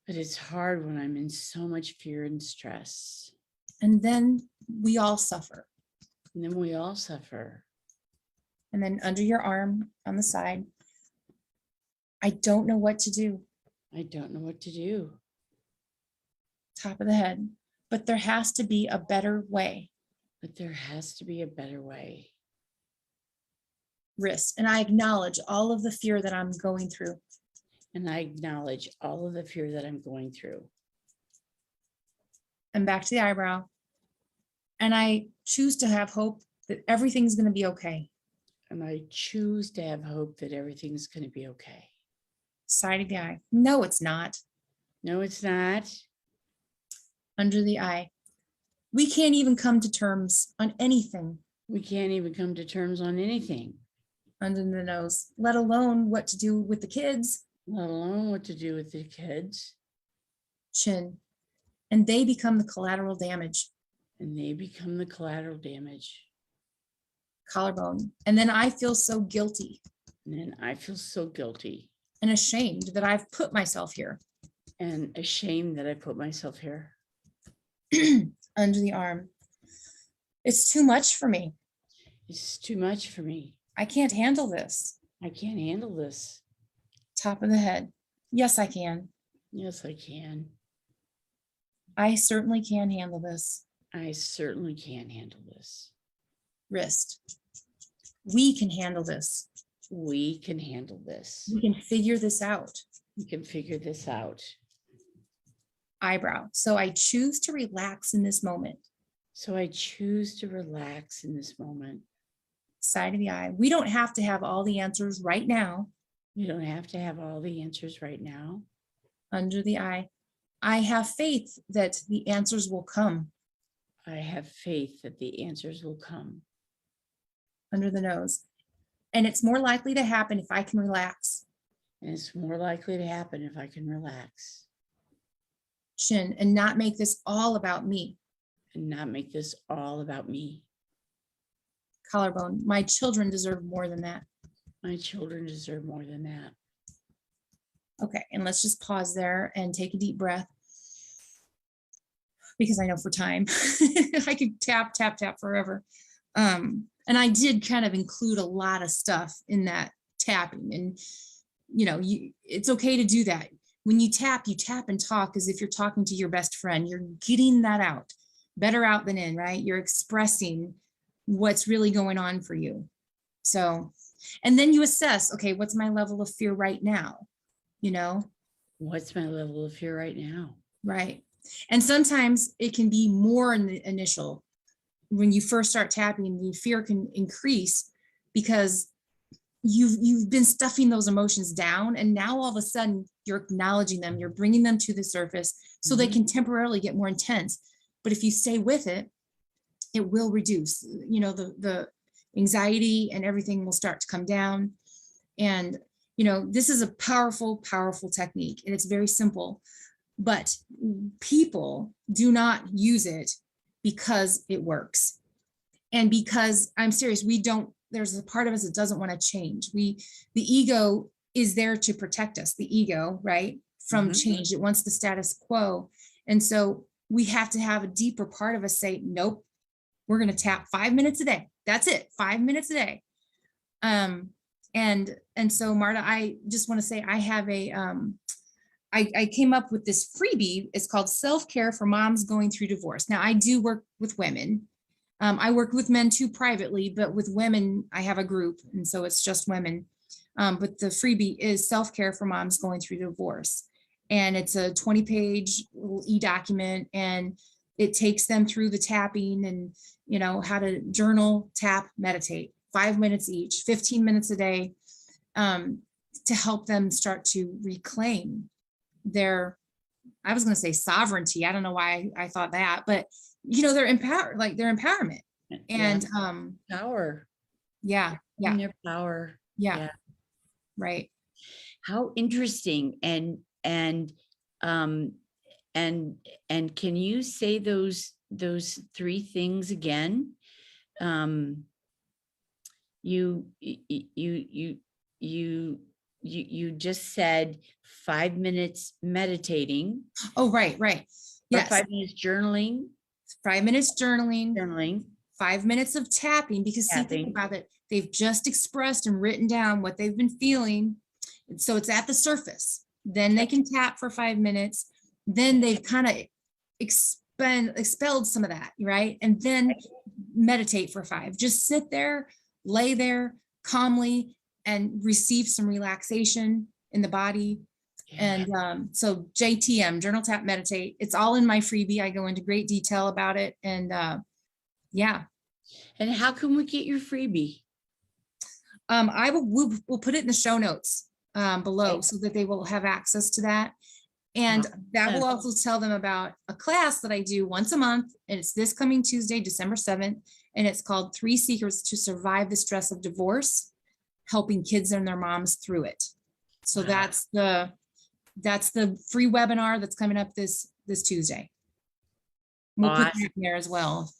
Speaker 1: But it's hard when I'm in so much fear and stress.
Speaker 2: And then we all suffer.
Speaker 1: And then we all suffer.
Speaker 2: And then under your arm on the side, I don't know what to do.
Speaker 1: I don't know what to do.
Speaker 2: Top of the head. But there has to be a better way.
Speaker 1: But there has to be a better way.
Speaker 2: Wrist. And I acknowledge all of the fear that I'm going through.
Speaker 1: And I acknowledge all of the fear that I'm going through.
Speaker 2: And back to the eyebrow. And I choose to have hope that everything's going to be okay.
Speaker 1: And I choose to have hope that everything's going to be okay.
Speaker 2: Side of the eye. No, it's not.
Speaker 1: No, it's not.
Speaker 2: Under the eye. We can't even come to terms on anything.
Speaker 1: We can't even come to terms on anything.
Speaker 2: Under the nose, let alone what to do with the kids.
Speaker 1: Let alone what to do with the kids.
Speaker 2: Chin. And they become the collateral damage.
Speaker 1: And they become the collateral damage.
Speaker 2: Collarbone. And then I feel so guilty.
Speaker 1: And then I feel so guilty.
Speaker 2: And ashamed that I've put myself here.
Speaker 1: And ashamed that I put myself here.
Speaker 2: Under the arm. It's too much for me.
Speaker 1: It's too much for me.
Speaker 2: I can't handle this.
Speaker 1: I can't handle this.
Speaker 2: Top of the head. Yes, I can.
Speaker 1: Yes, I can.
Speaker 2: I certainly can handle this.
Speaker 1: I certainly can handle this.
Speaker 2: Wrist. We can handle this.
Speaker 1: We can handle this.
Speaker 2: We can figure this out.
Speaker 1: We can figure this out.
Speaker 2: Eyebrow. So I choose to relax in this moment.
Speaker 1: So I choose to relax in this moment.
Speaker 2: Side of the eye. We don't have to have all the answers right now.
Speaker 1: You don't have to have all the answers right now.
Speaker 2: Under the eye. I have faith that the answers will come.
Speaker 1: I have faith that the answers will come.
Speaker 2: Under the nose. And it's more likely to happen if I can relax.
Speaker 1: And it's more likely to happen if I can relax.
Speaker 2: Chin. And not make this all about me.
Speaker 1: And not make this all about me.
Speaker 2: Collarbone. My children deserve more than that.
Speaker 1: My children deserve more than that.
Speaker 2: Okay, and let's just pause there and take a deep breath. Because I know for time, I could tap, tap, tap forever. And I did kind of include a lot of stuff in that tapping. And, it's okay to do that. When you tap and talk as if you're talking to your best friend. You're getting that out. Better out than in, right? You're expressing what's really going on for you. So, and then you assess, okay, what's my level of fear right now?
Speaker 1: What's my level of fear right now?
Speaker 2: Right. And sometimes it can be more in the initial. When you first start tapping, the fear can increase because you've been stuffing those emotions down, and now all of a sudden you're acknowledging them, you're bringing them to the surface so they can temporarily get more intense. But if you stay with it, it will reduce, the anxiety and everything will start to come down. And, this is a powerful, powerful technique, and it's very simple, but people do not use it because it works. And because I'm serious, there's a part of us that doesn't want to change. The ego is there to protect us, the ego, right? From change. It wants the status quo. And so we have to have a deeper part of us say, nope, we're going to tap 5 minutes a day. That's it. 5 minutes a day. And so Marta, I just want to say I have I came up with this freebie. It's called Self-Care for Moms Going Through Divorce. Now I do work with women. I work with men too privately, but with women, I have a group. And so it's just women. But the freebie is Self-Care for Moms Going Through Divorce. And it's a 20-page e-document, and it takes them through the tapping and, how to journal, tap, meditate, 5 minutes each, 15 minutes a day, to help them start to reclaim their, I was going to say sovereignty. I don't know why I thought that, but their empowerment and
Speaker 1: power.
Speaker 2: Yeah.
Speaker 1: Their power.
Speaker 2: Yeah. Right.
Speaker 1: How interesting. And can you say those 3 things again? you you just said 5 minutes meditating
Speaker 2: Oh, right.
Speaker 1: or
Speaker 2: Yes.
Speaker 1: 5 minutes journaling,
Speaker 2: 5 minutes journaling,
Speaker 1: journaling,
Speaker 2: 5 minutes of tapping, because see, think
Speaker 1: tapping.
Speaker 2: about it. They've just expressed and written down what they've been feeling. And so it's at the surface. Then they can tap for 5 minutes. Then they've kind of expelled some of that, right? And then meditate for 5. Just sit there, lay there calmly, and receive some relaxation in the body. And so JTM, journal, tap, meditate, it's all in my freebie. I go into great detail about it. And yeah.
Speaker 1: And how can we get your freebie?
Speaker 2: We'll put it in the show notes below so that they will have access to that. And that will also tell them about a class that I do once a month. And it's this coming Tuesday, December 7th. And it's called 3 Secrets to Survive the Stress of Divorce, helping kids and their moms through it. So that's the free webinar that's coming up this Tuesday. We'll put that in there as well.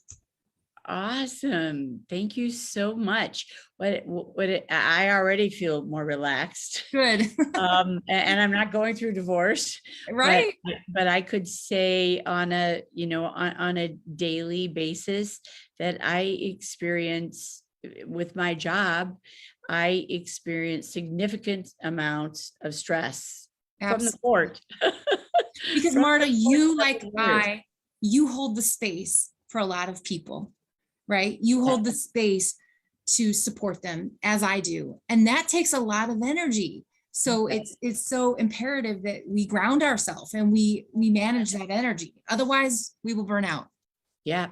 Speaker 1: Awesome. Thank you so much. I already feel more relaxed.
Speaker 2: Good.
Speaker 1: And I'm not going through divorce,
Speaker 2: right?
Speaker 1: But I could say on a, on a daily basis that I experience with my job, I experience significant amounts of stress from the court.
Speaker 2: Because Marta, you you hold the space for a lot of people, right? You hold the space to support them, as I do. And that takes a lot of energy. So it's so imperative that we ground ourselves and we manage that energy. Otherwise we will burn out.
Speaker 1: Yeah.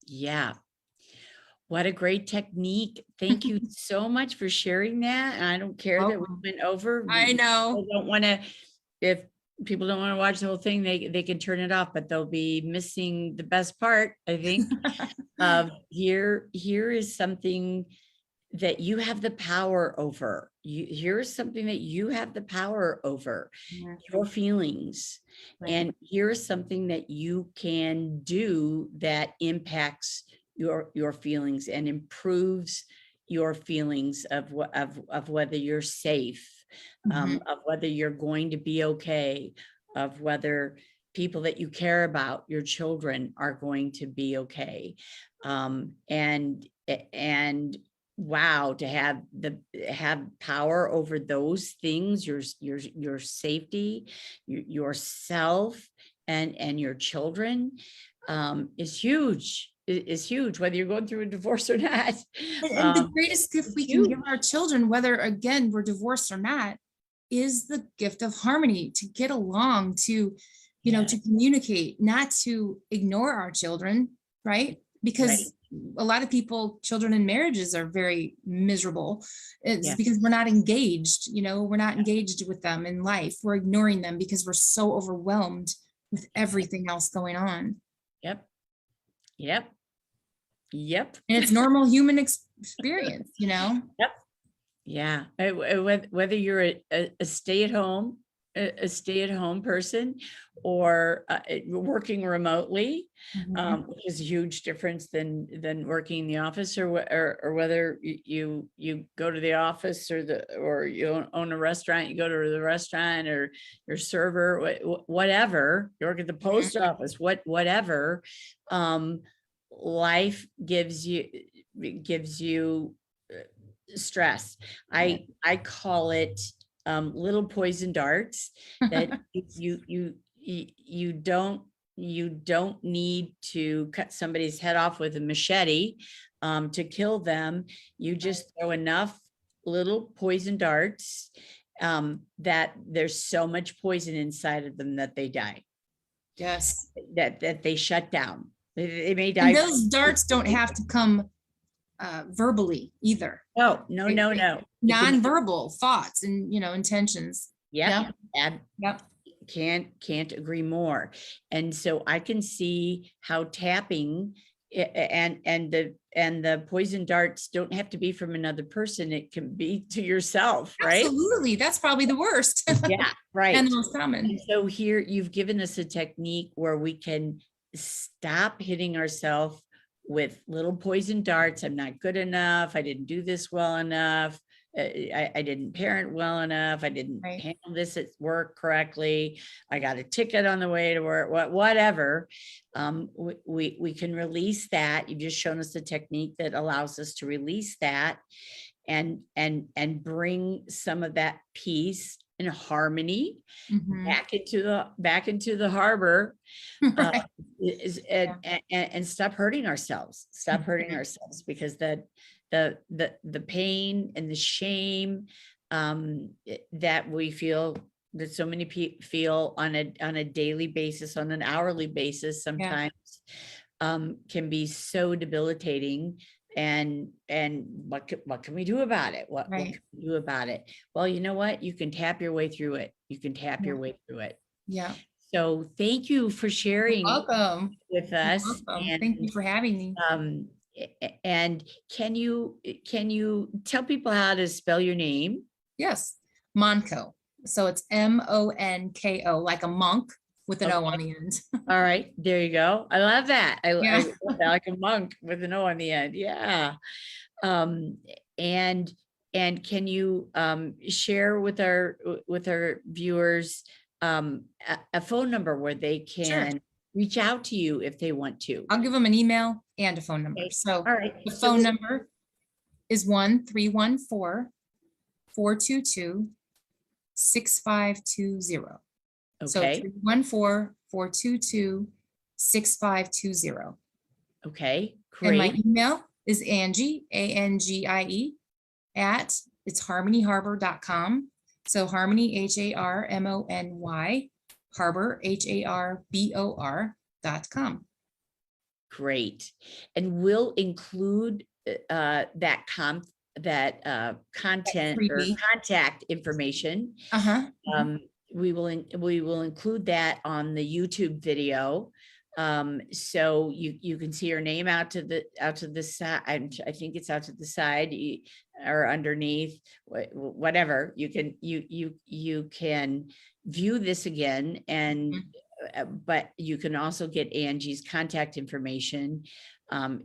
Speaker 1: Yeah. What a great technique. Thank you so much for sharing that. And I don't care that we went over.
Speaker 2: I know.
Speaker 1: I don't want to, if people don't want to watch the whole thing, they can turn it off, but they'll be missing the best part, I think. Here is something that you have the power over. Here's something that you have the power over, your feelings. Right. And here's something that you can do that impacts your feelings and improves your feelings of whether you're safe, of whether you're going to be okay, of whether people that you care about, your children, are going to be okay. And wow, to have power over those things, your safety, yourself, and your children, is huge. Is huge, whether you're going through a divorce or not.
Speaker 2: And the greatest gift we can give our children, whether again we're divorced or not, is the gift of harmony, to get along, to to communicate, not to ignore our children, right? Because a lot of people, children in marriages are very miserable. It's because we're not engaged, we're not engaged with them in life. We're ignoring them because we're so overwhelmed with everything else going on.
Speaker 1: Yep.
Speaker 2: And it's normal human experience, Yep.
Speaker 1: Yeah. Whether you're a stay-at-home person or working remotely, which is a huge difference than working in the office, or whether you go to the office or you own a restaurant, you go to the restaurant, or your server, whatever, you work at the post office, whatever, life gives you stress. I call it little poison darts that you don't need to cut somebody's head off with a machete to kill them. You just throw enough little poison darts that there's so much poison inside of them that they die.
Speaker 2: Yes.
Speaker 1: That they shut down. They may die.
Speaker 2: And those darts don't have to come verbally either.
Speaker 1: No.
Speaker 2: Non-verbal thoughts and intentions.
Speaker 1: Yep. Can't agree more. And so I can see how tapping and the poison darts don't have to be from another person. It can be to yourself, right?
Speaker 2: Absolutely. That's probably the worst.
Speaker 1: Yeah, right.
Speaker 2: And the most common.
Speaker 1: And so here you've given us a technique where we can stop hitting ourselves with little poison darts. I'm not good enough. I didn't do this well enough. I didn't parent well enough. I didn't
Speaker 2: Right.
Speaker 1: handle this at work correctly. I got a ticket on the way to work, whatever. We can release that. You've just shown us the technique that allows us to release that and bring some of that peace and harmony
Speaker 2: Mhm.
Speaker 1: back into the harbor,
Speaker 2: Right.
Speaker 1: and stop hurting ourselves. Stop hurting
Speaker 2: Mhm.
Speaker 1: ourselves, because the pain and the shame that we feel, that so many people feel on a daily basis, on an hourly basis,
Speaker 2: Yeah.
Speaker 1: sometimes can be so debilitating. And what can we do about it? What
Speaker 2: Right.
Speaker 1: can we do about it? Well, you know what? You can tap your way through it. You can tap
Speaker 2: Yeah.
Speaker 1: your way through it.
Speaker 2: Yeah.
Speaker 1: So thank you for
Speaker 2: You're
Speaker 1: sharing
Speaker 2: welcome.
Speaker 1: with
Speaker 2: You're
Speaker 1: us.
Speaker 2: welcome. Thank you
Speaker 1: And
Speaker 2: for having me.
Speaker 1: and can you tell people how to spell your name?
Speaker 2: Yes. Monko. So it's Monko, like a monk with an O on
Speaker 1: Okay.
Speaker 2: the end.
Speaker 1: All right, there you go. I love that. I
Speaker 2: Yeah.
Speaker 1: love that, like a monk with an O on the end. Yeah. Um, and can you share with our viewers a phone number where they
Speaker 2: Sure.
Speaker 1: can reach out to you if they want to?
Speaker 2: I'll give them an email and a phone number.
Speaker 1: Okay.
Speaker 2: So
Speaker 1: All right.
Speaker 2: the
Speaker 1: So
Speaker 2: phone number is 1-314-422-6520. So
Speaker 1: okay.
Speaker 2: 314-422-6520.
Speaker 1: Okay.
Speaker 2: And my
Speaker 1: Great.
Speaker 2: email is Angie, Angie, at it's harmonyharbor.com. So Harmony, HARMONY, Harbor, HARBOR.com.
Speaker 1: Great. And we'll include that content or
Speaker 2: freebie.
Speaker 1: contact information.
Speaker 2: Uh-huh.
Speaker 1: We will include that on the YouTube video. So you can see her name out to the side. I think it's out to the side or underneath, whatever. You can view this again, and but you can also get Angie's contact information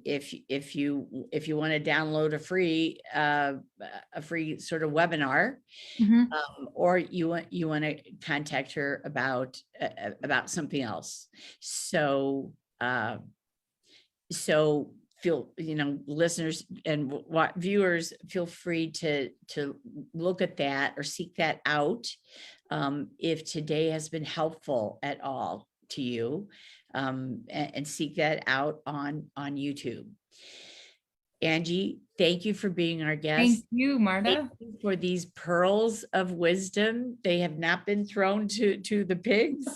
Speaker 1: if you want to download a free sort of webinar,
Speaker 2: Mhm.
Speaker 1: or you want to contact her about something else. So so feel, listeners and viewers, feel free to look at that or seek that out if today has been helpful at all to you, and seek that out on YouTube. Angie, thank you for being our guest.
Speaker 2: Thank you,
Speaker 1: Thank
Speaker 2: Marta.
Speaker 1: you for these pearls of wisdom. They have not been thrown to the pigs.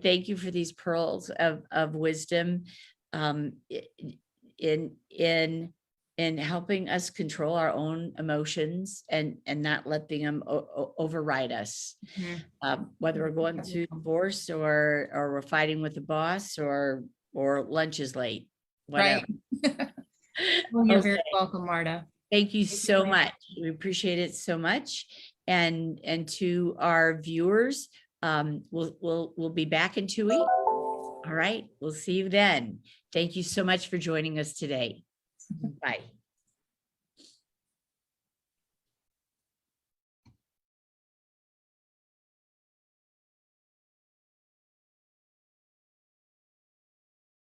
Speaker 1: Thank you for these pearls of wisdom in helping us control our own emotions and not letting them override us.
Speaker 2: Mhm.
Speaker 1: Whether we're going through divorce or we're fighting with the boss or lunch is late, whatever.
Speaker 2: Right. Well, you're
Speaker 1: Okay.
Speaker 2: very welcome, Marta.
Speaker 1: Thank you
Speaker 2: Thank you
Speaker 1: so
Speaker 2: for
Speaker 1: much. We appreciate it so much. And to our viewers, we'll be back in 2 weeks. All right. We'll see you then. Thank you so much for joining us today. Bye.